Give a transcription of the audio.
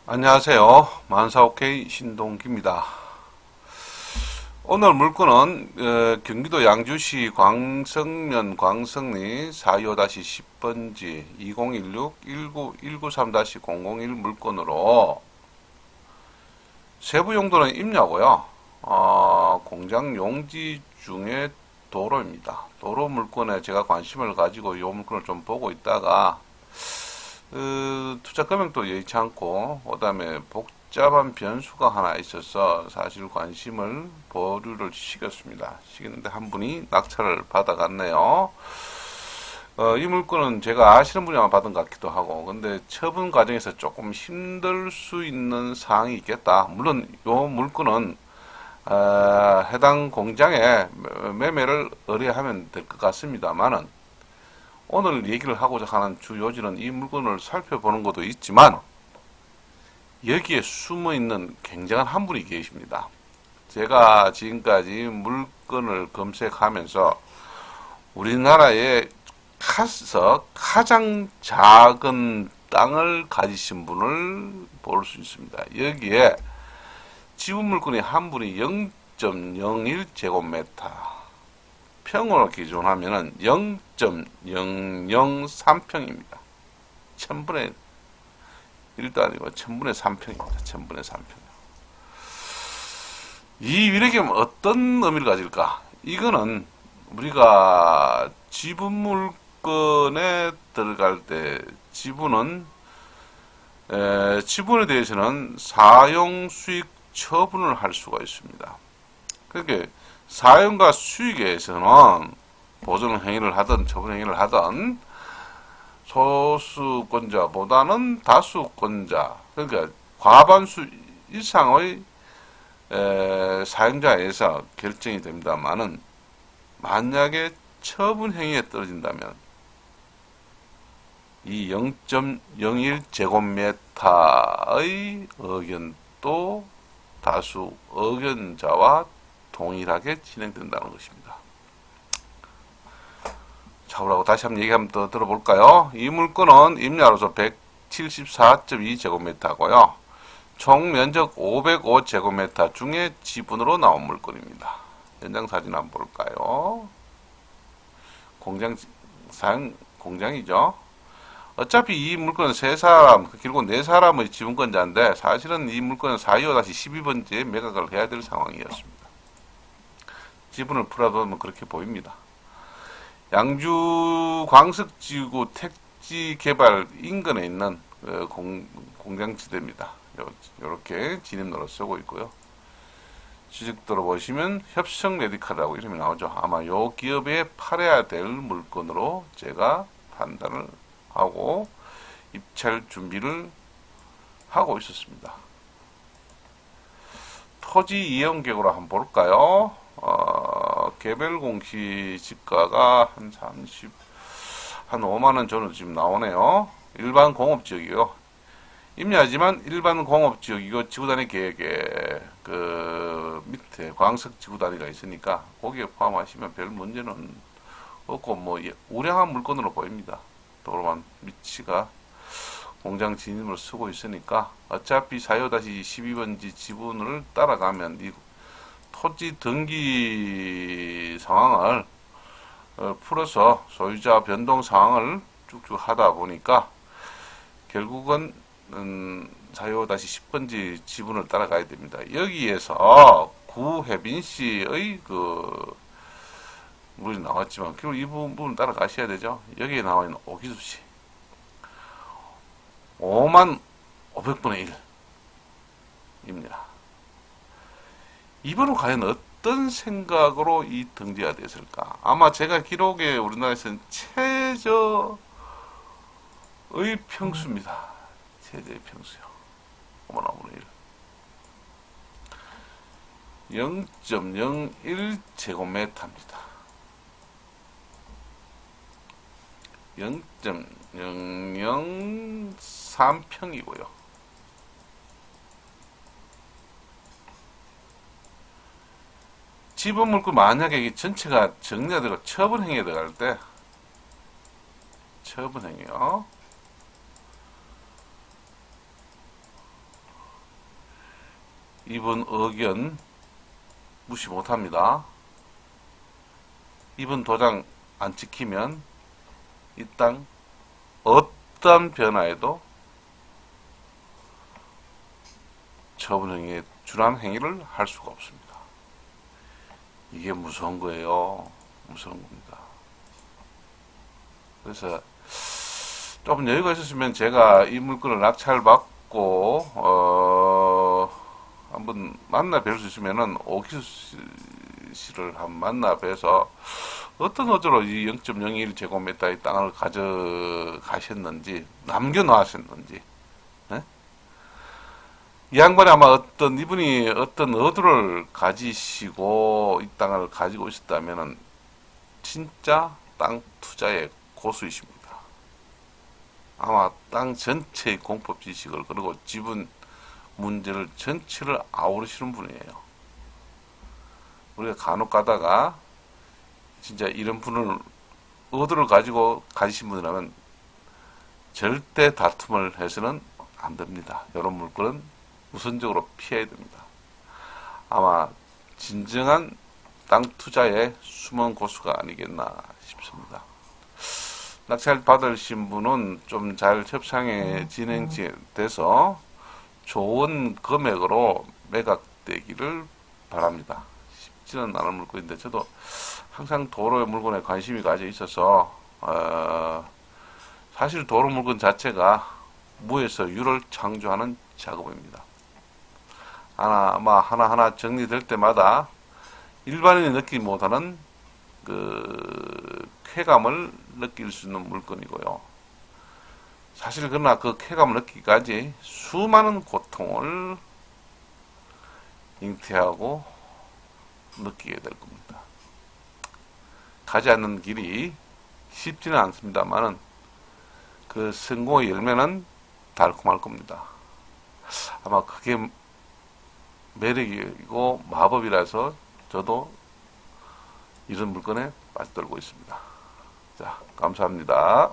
안녕하세요. 만사오케이 신동기입니다. 오늘 물건은 경기도 양주시 광성면 광성리 425-10번지 2016-19-193-001 물건으로 세부 용도는 임야고요. 공장 용지 중에 도로입니다. 도로 물건에 제가 관심을 가지고 이 물건을 좀 보고 있다가 투자 금액도 여의치 않고, 그 다음에 복잡한 변수가 하나 있어서 사실 관심을 보류를 시켰습니다. 시켰는데 한 분이 낙찰을 받아갔네요. 이 물건은 제가 아시는 분이 아마 받은 것 같기도 하고, 근데 처분 과정에서 조금 힘들 수 있는 사항이 있겠다. 물론 이 물건은 해당 공장에 매매를 의뢰하면 될 것 같습니다만은, 오늘 얘기를 하고자 하는 주 요지는 이 물건을 살펴보는 것도 있지만 여기에 숨어 있는 굉장한 한 분이 계십니다. 제가 지금까지 물건을 검색하면서 우리나라에 가장 작은 땅을 가지신 분을 볼 수 있습니다. 여기에 지분 물건이 한 분이 0.01제곱미터, 평으로 기준하면은 0.003평입니다. 1000분의 1도 아니고 1000분의 3평입니다. 1000분의 3평. 이 위력이 어떤 의미를 가질까? 이거는 우리가 지분 물건에 들어갈 때 지분에 대해서는 사용 수익 처분을 할 수가 있습니다. 그러니까 사용과 수익에서는 보존 행위를 하든 처분 행위를 하든 소수권자보다는 다수권자, 그러니까 과반수 이상의 사용자에서 결정이 됩니다만은, 만약에 처분 행위에 떨어진다면 이 0.01제곱미터의 의견도 다수 의견자와 동일하게 진행된다는 것입니다. 자, 그러고 다시 한번 얘기 한번 더 들어볼까요? 이 물건은 임야로서 174.2제곱미터고요. 총 면적 505제곱미터 중에 지분으로 나온 물건입니다. 현장 사진 한번 볼까요? 공장이죠. 어차피 이 물건은 세 사람, 길고 네 사람의 지분권자인데, 사실은 이 물건은 425-12번지에 매각을 해야 될 상황이었습니다. 지분을 풀어두면 그렇게 보입니다. 양주 광석지구 택지 개발 인근에 있는 공장지대입니다. 이렇게 진입로로 쓰고 있고요. 지적도로 보시면 협성 메디칼이라고 이름이 나오죠. 아마 이 기업에 팔아야 될 물건으로 제가 판단을 하고 입찰 준비를 하고 있었습니다. 토지 이용 계획으로 한번 볼까요? 개별 공시 지가가 한 5만원 전후 지금 나오네요. 일반 공업지역이요. 임야지만 일반 공업지역이고 지구단위 계획에 밑에 광석 지구단위가 있으니까 거기에 포함하시면 별 문제는 없고, 뭐 우량한 물건으로 보입니다. 도로만 위치가 공장 진입을 쓰고 있으니까 어차피 425-12번지 지분을 따라가면 이 토지 등기 상황을 풀어서 소유자 변동 상황을 쭉쭉 하다 보니까 결국은 425-10번지 지분을 따라가야 됩니다. 여기에서 구혜빈 씨의 물이 나왔지만 결국 이 부분을 따라가셔야 되죠. 여기에 나와 있는 오기수 씨 5만 500분의 1입니다. 이분은 과연 어떤 생각으로 이 등재가 됐을까? 아마 제가 기록에 우리나라에서는 최저의 평수입니다. 최저의 평수요. 5만 5분의 1. 0.01제곱미터입니다. 0.003평이고요. 지분 물건 만약에 이 전체가 정리가 되고 처분 행위에 들어갈 때, 처분 행위요. 이분 의견 무시 못합니다. 이분 도장 안 찍히면 이 땅 어떤 변화에도 처분행위에 준한 행위를 할 수가 없습니다. 이게 무서운 거예요. 무서운 겁니다. 그래서 좀 여유가 있었으면 제가 이 물건을 낙찰받고 한번 만나 뵐 수 있으면은 오기수 씨를 한번 만나 뵈서 어떤 어조로 이 0.01 제곱미터의 땅을 가져가셨는지 남겨놓으셨는지, 네? 이 양반이 아마 이분이 어떤 의도를 가지시고 이 땅을 가지고 있었다면은 진짜 땅 투자의 고수이십니다. 아마 땅 전체의 공법 지식을, 그리고 지분 문제를 전체를 아우르시는 분이에요. 우리가 간혹 가다가 진짜 이런 분을 의도를 가지고 가지신 분이라면 절대 다툼을 해서는 안 됩니다. 이런 물건은 우선적으로 피해야 됩니다. 아마 진정한 땅 투자의 숨은 고수가 아니겠나 싶습니다. 낙찰 받으신 분은 좀 잘 협상에 진행돼서 좋은 금액으로 매각되기를 바랍니다. 쉽지는 않은 물건인데 저도 항상 도로의 물건에 관심이 가져 있어서 사실 도로 물건 자체가 무에서 유를 창조하는 작업입니다. 아마 하나하나 정리될 때마다 일반인이 느끼지 못하는 그 쾌감을 느낄 수 있는 물건이고요. 사실 그러나 그 쾌감을 느끼기까지 수많은 고통을 잉태하고 느끼게 될 겁니다. 가지 않는 길이 쉽지는 않습니다만은 그 성공의 열매는 달콤할 겁니다. 아마 그게 매력이고 마법이라서 저도 이런 물건에 빠져들고 있습니다. 자, 감사합니다.